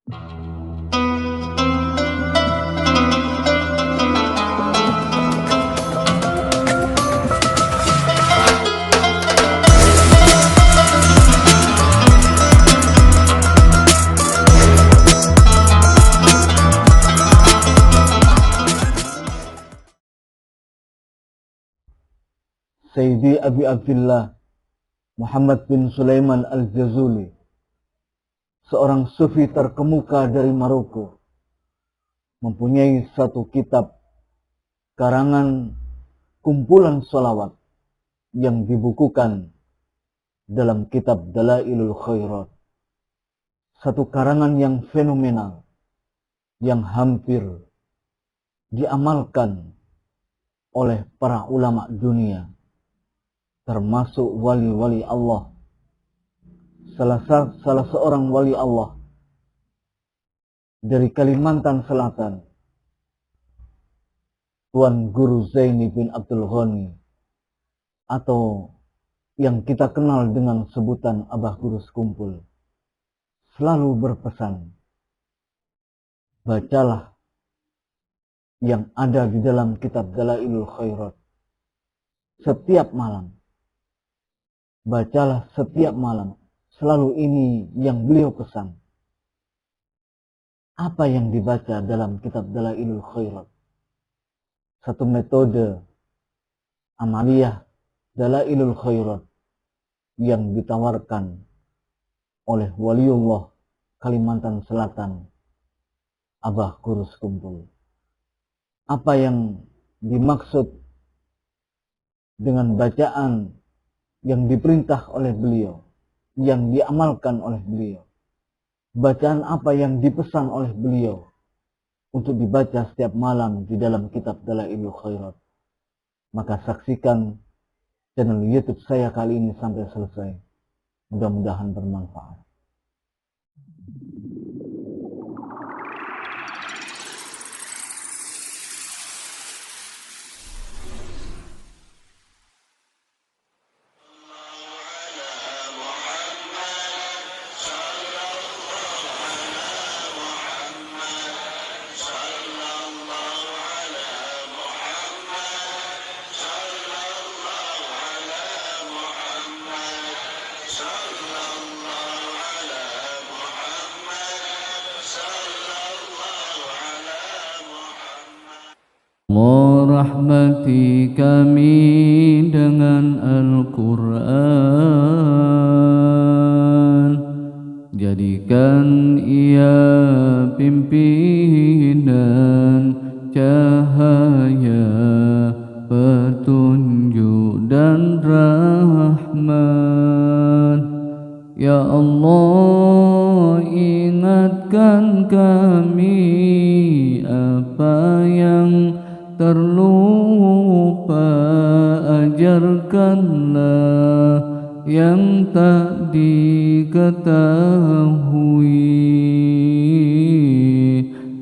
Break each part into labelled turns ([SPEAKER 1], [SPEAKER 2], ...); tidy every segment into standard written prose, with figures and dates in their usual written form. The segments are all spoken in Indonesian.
[SPEAKER 1] Sayyidi Abi Abdullah Muhammad bin Sulaiman Al-Jazuli, seorang sufi terkemuka dari Maroko, mempunyai satu kitab karangan kumpulan sholawat yang dibukukan dalam kitab Dalailul Khairat. Satu karangan yang fenomenal, yang hampir diamalkan oleh para ulama dunia, termasuk wali-wali Allah. Salah seorang wali Allah dari Kalimantan Selatan, Tuan Guru Zaini bin Abdul Ghani, atau yang kita kenal dengan sebutan Abah Guru Sekumpul, selalu berpesan, bacalah yang ada di dalam kitab Dalailul Khairat setiap malam. Bacalah setiap malam. Selalu ini yang beliau pesan. Apa yang dibaca dalam kitab Dalailul Khairat? Satu metode amaliyah Dalailul Khairat yang ditawarkan oleh Waliullah Kalimantan Selatan, Abah Guru Sekumpul. Apa yang dimaksud dengan bacaan yang diperintah oleh beliau, yang diamalkan oleh beliau? Bacaan apa yang dipesan oleh beliau untuk dibaca setiap malam di dalam kitab Dalailul Khairat? Maka saksikan channel YouTube saya kali ini sampai selesai. Mudah-mudahan bermanfaat.
[SPEAKER 2] Rahmati kami dengan Al-Quran, jadikan ia pimpinan cahaya, petunjuk dan rahmat. Ya Allah, ingatkan kami apa yang terlupa, ajarkanlah yang tak diketahui.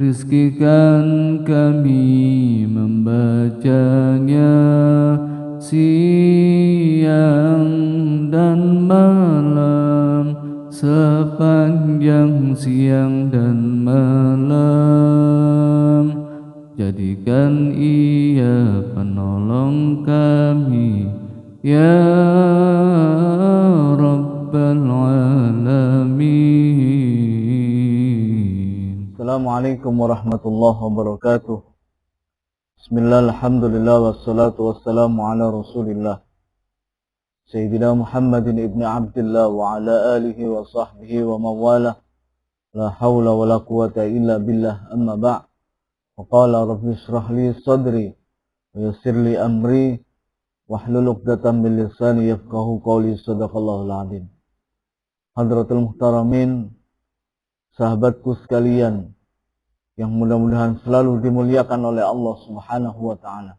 [SPEAKER 2] Rizkikan kami membacanya siang dan malam, sepanjang siang dan malam. Jadikan ia penolong kami, ya Rabbal Alamin.
[SPEAKER 1] Assalamualaikum warahmatullahi wabarakatuh. Bismillah, alhamdulillah, wassalatu wassalamu ala rasulillah Sayyidina Muhammadin ibn Abdullah wa ala alihi wa sahbihi wa mawalah. La hawla wa la quwata illa billah, amma ba'. Waqala rabbi shrah li sadri wa yassir li amri wahlul 'uqdatam min lisani yafqahu qawli. Shadaqallahul azim. Hadratul muhtaramin, sahabatku sekalian yang mudah-mudahan selalu dimuliakan oleh Allah Subhanahu wa taala.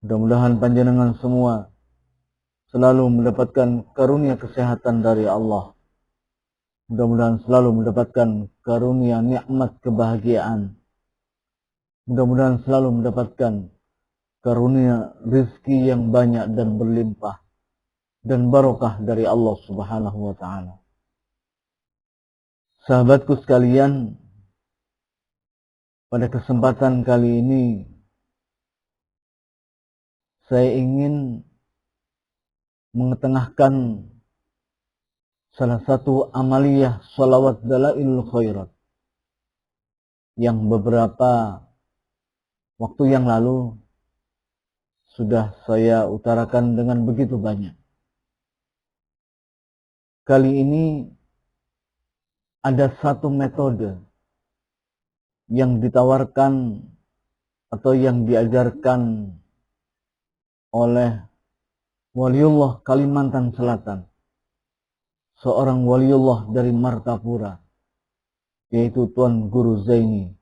[SPEAKER 1] Mudah-mudahan panjenengan semua selalu mendapatkan karunia kesehatan dari Allah. Mudah-mudahan selalu mendapatkan karunia nikmat kebahagiaan. Mudah-mudahan selalu mendapatkan karunia rizki yang banyak dan berlimpah dan barokah dari Allah Subhanahu wa ta'ala. Sahabatku sekalian, pada kesempatan kali ini saya ingin mengetengahkan salah satu amaliyah sholawat dalailul khairat yang beberapa waktu yang lalu sudah saya utarakan dengan begitu banyak. Kali ini ada satu metode yang ditawarkan atau yang diajarkan oleh Waliullah Kalimantan Selatan, seorang waliullah dari Martapura, yaitu Tuan Guru Zaini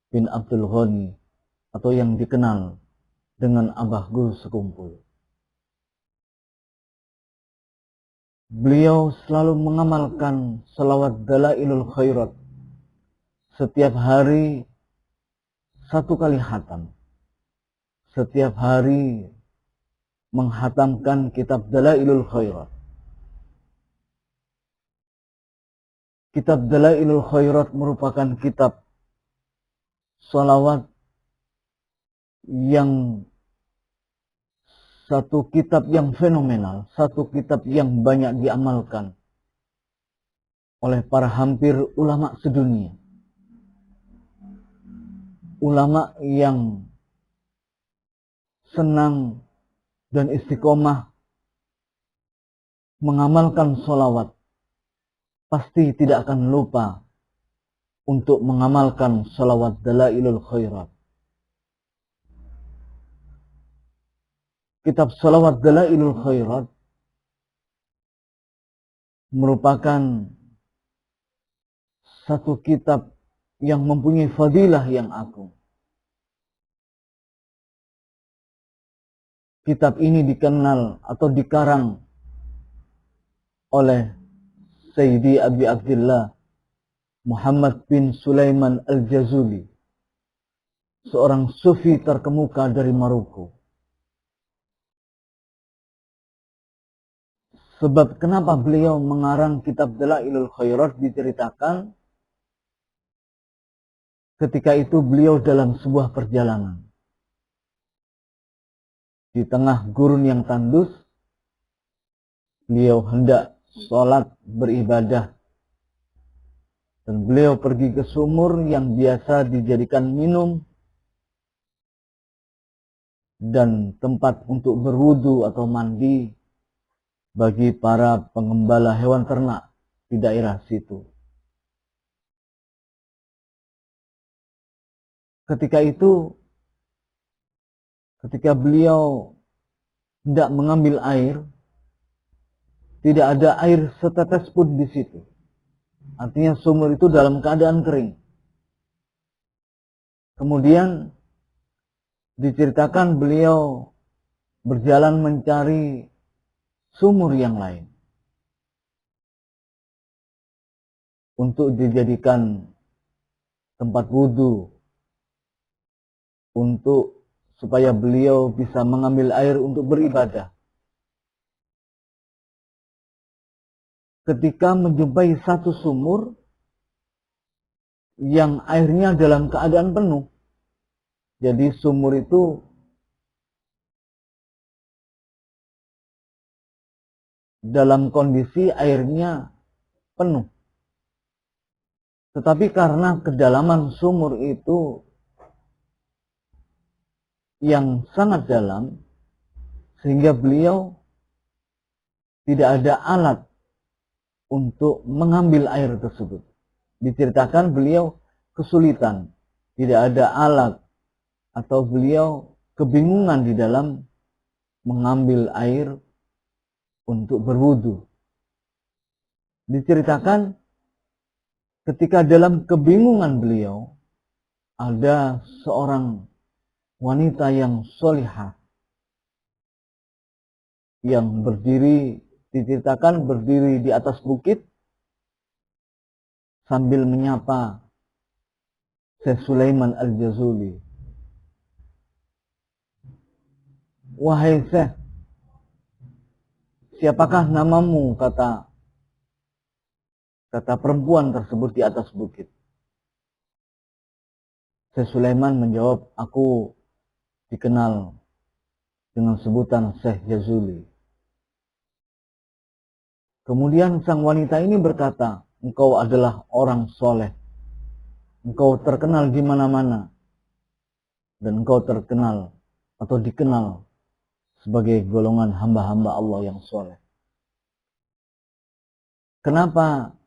[SPEAKER 1] bin Abdul Ghani atau yang dikenal dengan Abah Guru Sekumpul. Beliau selalu mengamalkan salawat dalailul khairat setiap hari 1 kali khatam. Setiap hari menghatamkan kitab dalailul khairat. Kitab dalailul khairat merupakan kitab salawat yang satu kitab yang fenomenal, satu kitab yang banyak diamalkan oleh para hampir ulama sedunia. Ulama yang senang dan istiqomah mengamalkan sholawat pasti tidak akan lupa untuk mengamalkan sholawat dalailul khairat. Kitab sholawat dalailul khairat merupakan satu kitab yang mempunyai fadilah yang agung. Kitab ini dikenal atau dikarang oleh Sayyidi Abi Abdullah Muhammad bin Sulaiman Al-Jazuli, seorang sufi terkemuka dari Maroko. Sebab kenapa beliau mengarang kitab Dalailul Khairat diceritakan ketika itu beliau dalam sebuah perjalanan. Di tengah gurun yang tandus, beliau hendak sholat beribadah. Dan beliau pergi ke sumur yang biasa dijadikan minum dan tempat untuk berwudu atau mandi bagi para pengembala hewan ternak di daerah situ. Ketika itu, ketika beliau hendak mengambil air, tidak ada air setetes pun di situ. Artinya sumur itu dalam keadaan kering. Kemudian diceritakan beliau berjalan mencari sumur yang lain untuk dijadikan tempat wudhu, untuk supaya beliau bisa mengambil air untuk beribadah. Ketika menjumpai satu sumur yang airnya dalam keadaan penuh, jadi sumur itu dalam kondisi airnya penuh. Tetapi karena kedalaman sumur itu yang sangat dalam, sehingga beliau tidak ada alat untuk mengambil air tersebut. Diceritakan beliau kesulitan, tidak ada alat, atau beliau kebingungan di dalam mengambil air untuk berwudu. Diceritakan ketika dalam kebingungan beliau, ada seorang wanita yang solihah yang berdiri, diceritakan berdiri di atas bukit sambil menyapa Syekh Sulaiman Al-Jazuli. Wahai Syekh, siapakah namamu? Kata kata perempuan tersebut di atas bukit. Syekh Sulaiman menjawab, aku dikenal dengan sebutan Syekh Jazuli. Kemudian sang wanita ini berkata, engkau adalah orang soleh. Engkau terkenal di mana-mana. Dan engkau terkenal atau dikenal sebagai golongan hamba-hamba Allah yang soleh. Kenapa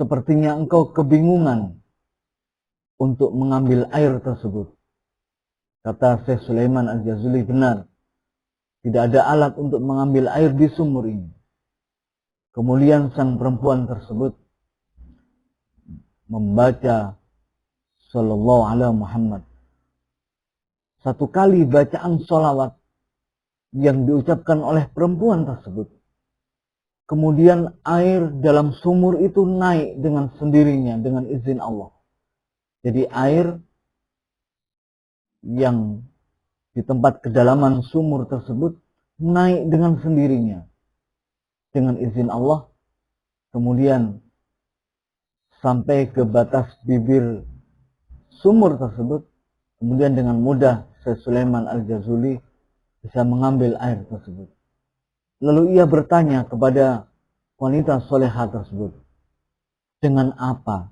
[SPEAKER 1] sepertinya engkau kebingungan untuk mengambil air tersebut? Kata Syekh Sulaiman Al-Jazuli, benar. Tidak ada alat untuk mengambil air di sumur ini. Kemudian sang perempuan tersebut membaca Sallallahu Alaihi Muhammad. Satu kali bacaan sholawat yang diucapkan oleh perempuan tersebut. Kemudian air dalam sumur itu naik dengan sendirinya, dengan izin Allah. Jadi air yang di tempat kedalaman sumur tersebut naik dengan sendirinya. Dengan izin Allah. Kemudian sampai ke batas bibir sumur tersebut. Kemudian dengan mudah Syekh Sulaiman Al-Jazuli bisa mengambil air tersebut. Lalu ia bertanya kepada wanita solehah tersebut, dengan apa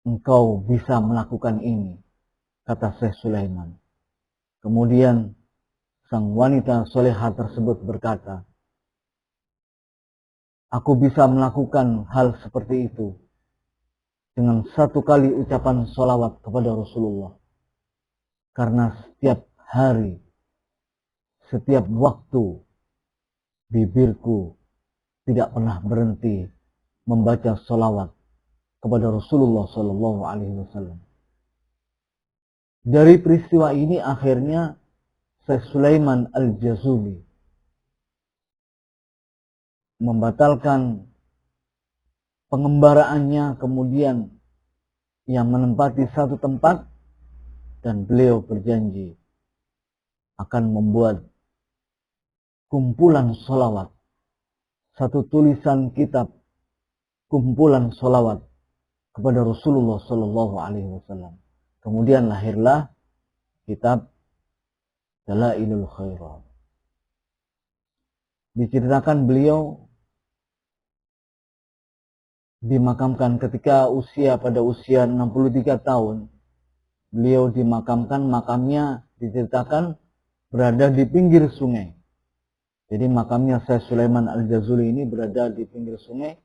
[SPEAKER 1] engkau bisa melakukan ini? Kata Syekh Sulaiman. Kemudian sang wanita solehah tersebut berkata, aku bisa melakukan hal seperti itu dengan satu kali ucapan sholawat kepada Rasulullah. Karena setiap hari, setiap waktu, bibirku tidak pernah berhenti membaca sholawat kepada Rasulullah Sallallahu Alaihi Wasallam. Dari peristiwa ini akhirnya Syekh Sulaiman Al-Jazuli membatalkan pengembaraannya, kemudian yang menempati satu tempat, dan beliau berjanji akan membuat kumpulan sholawat, satu tulisan kitab kumpulan sholawat kepada Rasulullah Sallallahu Alaihi Wasallam. Kemudian lahirlah kitab Dalailul Khairat. Diceritakan beliau dimakamkan ketika pada usia 63 tahun. Beliau dimakamkan, makamnya diceritakan berada di pinggir sungai. Jadi makamnya Syekh Sulaiman Al-Jazuli ini berada di pinggir sungai.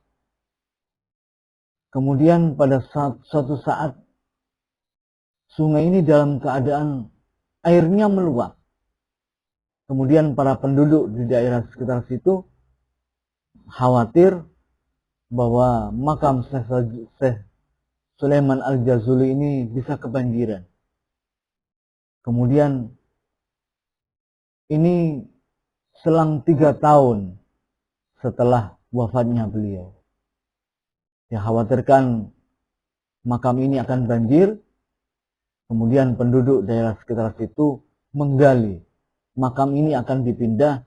[SPEAKER 1] Kemudian pada suatu saat sungai ini dalam keadaan airnya meluap. Kemudian para penduduk di daerah sekitar situ khawatir bahwa makam Syekh Sulaiman Al-Jazuli ini bisa kebanjiran. Kemudian ini selang 3 tahun setelah wafatnya beliau. Dikhawatirkan makam ini akan banjir. Kemudian penduduk daerah sekitar situ menggali. Makam ini akan dipindah,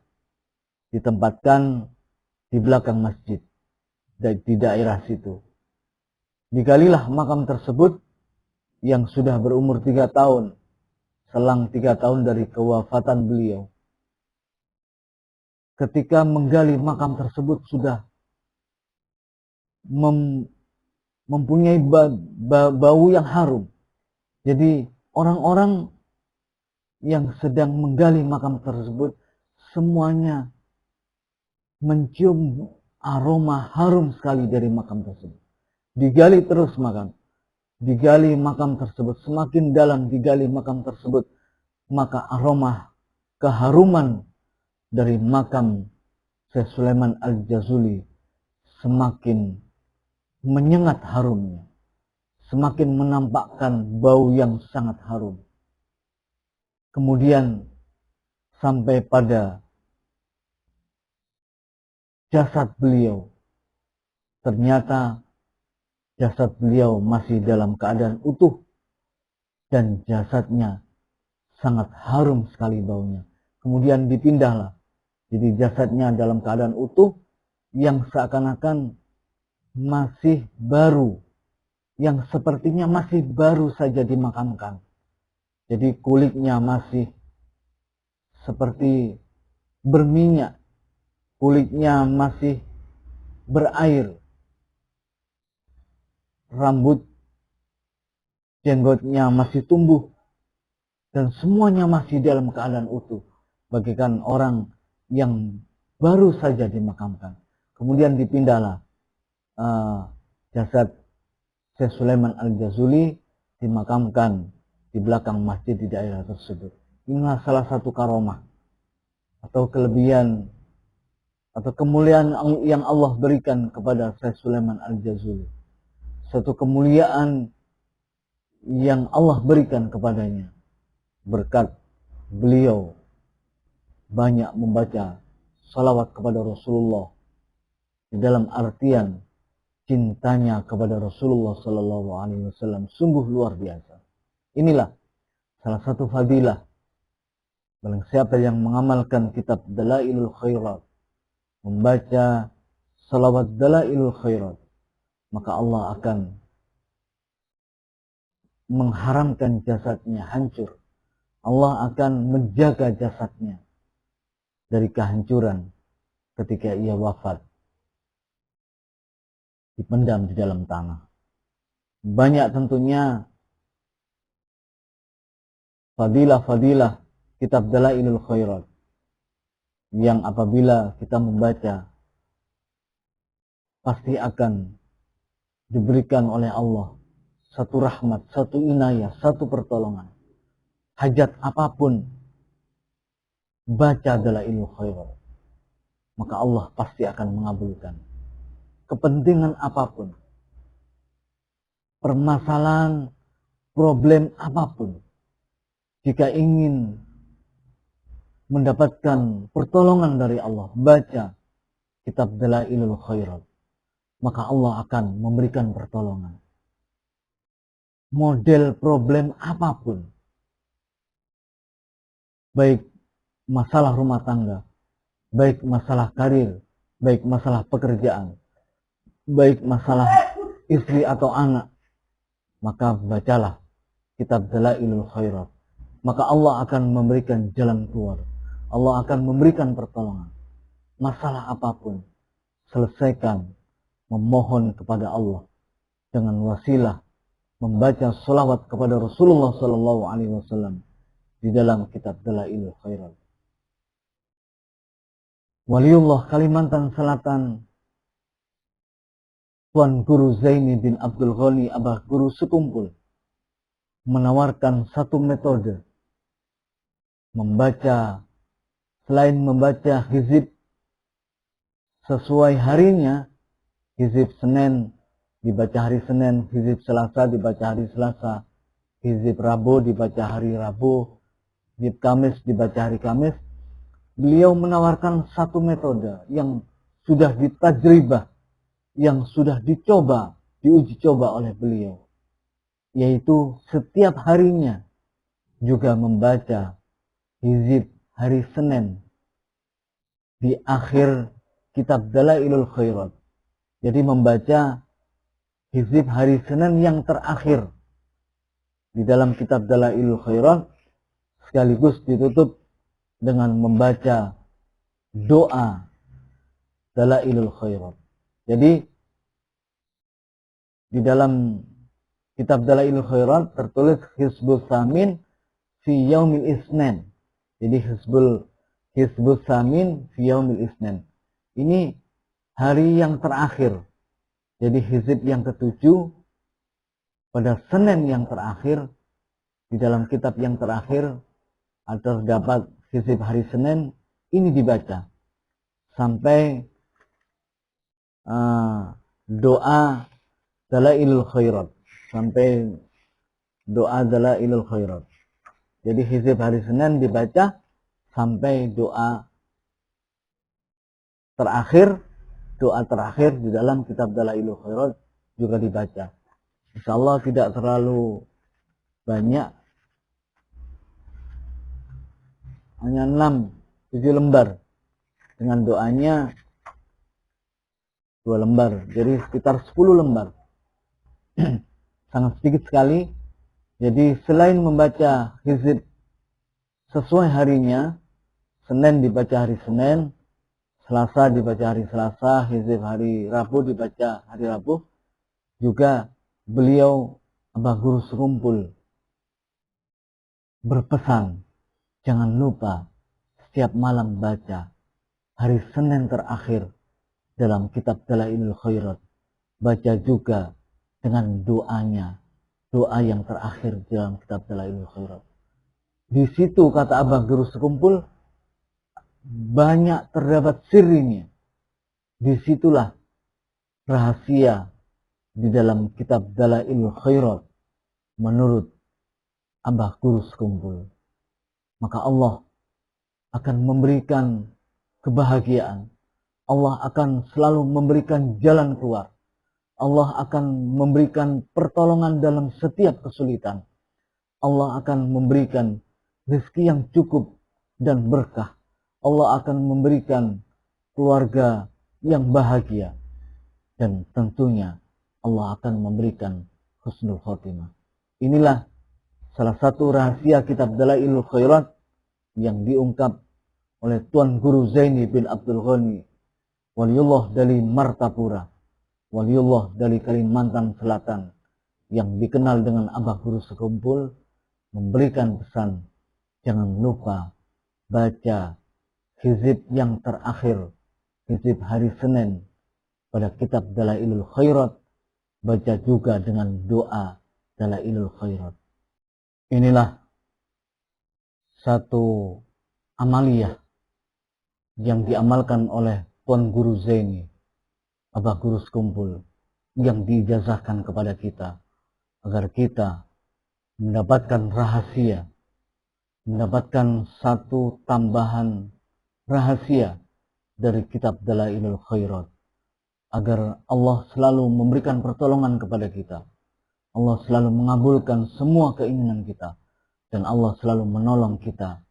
[SPEAKER 1] ditempatkan di belakang masjid di daerah situ. Digalilah makam tersebut yang sudah berumur 3 tahun, selang 3 tahun dari kewafatan beliau. Ketika menggali makam tersebut sudah mempunyai bau yang harum. Jadi orang-orang yang sedang menggali makam tersebut semuanya mencium aroma harum sekali dari makam tersebut. Digali terus makam. Digali makam tersebut. Semakin dalam digali makam tersebut. Maka aroma keharuman dari makam Syekh Sulaiman Al-Jazuli semakin menyengat harumnya. Semakin menampakkan bau yang sangat harum. Kemudian sampai pada jasad beliau. Ternyata jasad beliau masih dalam keadaan utuh. Dan jasadnya sangat harum sekali baunya. Kemudian dipindahlah. Jadi jasadnya dalam keadaan utuh. yang seakan-akan masih baru, yang sepertinya masih baru saja dimakamkan. Jadi kulitnya masih seperti berminyak, kulitnya masih berair, rambut jenggotnya masih tumbuh, dan semuanya masih dalam keadaan utuh, bagaikan orang yang baru saja dimakamkan. Kemudian dipindahlah jasad Syekh Sulaiman Al-Jazuli, dimakamkan di belakang masjid di daerah tersebut. Inilah salah satu karomah atau kelebihan atau kemuliaan yang Allah berikan kepada Syekh Sulaiman Al-Jazuli. Satu kemuliaan yang Allah berikan kepadanya berkat beliau banyak membaca salawat kepada Rasulullah, di dalam artian cintanya kepada Rasulullah Sallallahu Alaihi Wasallam sungguh luar biasa. Inilah salah satu fadilah barang siapa yang mengamalkan kitab Dalailul Khairat, membaca salawat Dalailul Khairat, maka Allah akan mengharamkan jasadnya hancur. Allah akan menjaga jasadnya dari kehancuran ketika ia wafat, dipendam di dalam tanah. Banyak tentunya fadilah-fadilah kitab Dalailul Khairat yang apabila kita membaca pasti akan diberikan oleh Allah satu rahmat, satu inayah, satu pertolongan. Hajat apapun baca Dalailul Khairat, maka Allah pasti akan mengabulkan. Kepentingan apapun, permasalahan, problem apapun, jika ingin mendapatkan pertolongan dari Allah, baca kitab Dalailul Khairat, maka Allah akan memberikan pertolongan. Model problem apapun, baik masalah rumah tangga, baik masalah karir, baik masalah pekerjaan, baik masalah istri atau anak, maka bacalah kitab Dalailul Khairat, maka Allah akan memberikan jalan keluar. Allah akan memberikan pertolongan. Masalah apapun, selesaikan memohon kepada Allah dengan wasilah membaca salawat kepada Rasulullah Sallallahu Alaihi Wasallam di dalam kitab Dalailul Khairat. Waliullah Kalimantan Selatan, Tuan Guru Zaini bin Abdul Ghani Abah Guru Sekumpul, menawarkan satu metode membaca, selain membaca hizib sesuai harinya, hizib Senin dibaca hari Senin, hizib Selasa dibaca hari Selasa, hizib Rabu dibaca hari Rabu, hizib Kamis dibaca hari Kamis. Beliau menawarkan satu metode yang sudah ditajribah, yang sudah dicoba, diuji coba oleh beliau, yaitu setiap harinya juga membaca hizib hari Senin di akhir kitab Dalailul Khairat. Jadi membaca hizib hari Senin yang terakhir di dalam kitab Dalailul Khairat, sekaligus ditutup dengan membaca doa Dalailul Khairat. Jadi di dalam kitab Dalailul Khairat tertulis Hizbul Samin fi Yaumil Isnin. Jadi Hizbul Samin fi Yaumil Isnin. Ini hari yang terakhir. Jadi hizib yang ketujuh pada Senin yang terakhir, di dalam kitab yang terakhir terdapat hizib hari Senin, ini dibaca sampai doa Dalailul Khairat, sampai doa Dalailul Khairat. Jadi hizib hari Senin dibaca sampai doa terakhir di dalam kitab Dalailul Khairat juga dibaca. Insyaallah tidak terlalu banyak, hanya 6-7 lembar dengan doanya 2 lembar, jadi sekitar 10 lembar. Sangat sedikit sekali. Jadi selain membaca hizib sesuai harinya, Senin dibaca hari Senin, Selasa dibaca hari Selasa, hizib hari Rabu dibaca hari Rabu, juga beliau Abah Guru Sekumpul berpesan, jangan lupa setiap malam baca hari Senin terakhir dalam kitab Dalailul Khairat. Baca juga dengan doanya, doa yang terakhir dalam kitab Dalailul Khairat. Di situ kata Abah Guru Sekumpul banyak terdapat sirinya. Disitulah rahasia di dalam kitab Dalailul Khairat menurut Abah Guru Sekumpul. Maka Allah akan memberikan kebahagiaan. Allah akan selalu memberikan jalan keluar. Allah akan memberikan pertolongan dalam setiap kesulitan. Allah akan memberikan rezeki yang cukup dan berkah. Allah akan memberikan keluarga yang bahagia. Dan tentunya Allah akan memberikan husnul khotimah. Inilah salah satu rahasia kitab Dalailul Khairat yang diungkap oleh Tuan Guru Zaini bin Abdul Ghani, Waliullah dari Martapura, Waliullah dari Kalimantan Selatan, yang dikenal dengan Abah Guru Sekumpul, memberikan pesan, jangan lupa baca hizib yang terakhir, hizib hari Senin pada kitab Dalailul Khairat, baca juga dengan doa Dalailul Khairat. Inilah satu amaliyah yang diamalkan oleh Tuan Guru Zaini, Abah Guru Sekumpul, yang diijazahkan kepada kita agar kita mendapatkan rahasia, mendapatkan satu tambahan rahasia dari kitab Dalailul Khairat, agar Allah selalu memberikan pertolongan kepada kita, Allah selalu mengabulkan semua keinginan kita, dan Allah selalu menolong kita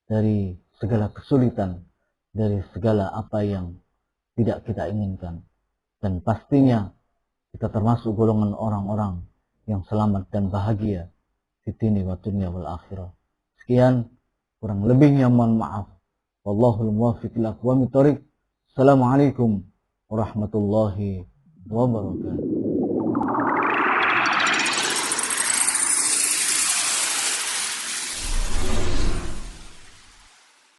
[SPEAKER 1] dari segala kesulitan, dari segala apa yang tidak kita inginkan. Dan pastinya kita termasuk golongan orang-orang yang selamat dan bahagia di dunia wa dunya wal akhirah. Sekian, kurang lebihnya mohon maaf. Wallahul muwaffiq ila aqwamit thoriq. Assalamualaikum warahmatullahi wabarakatuh.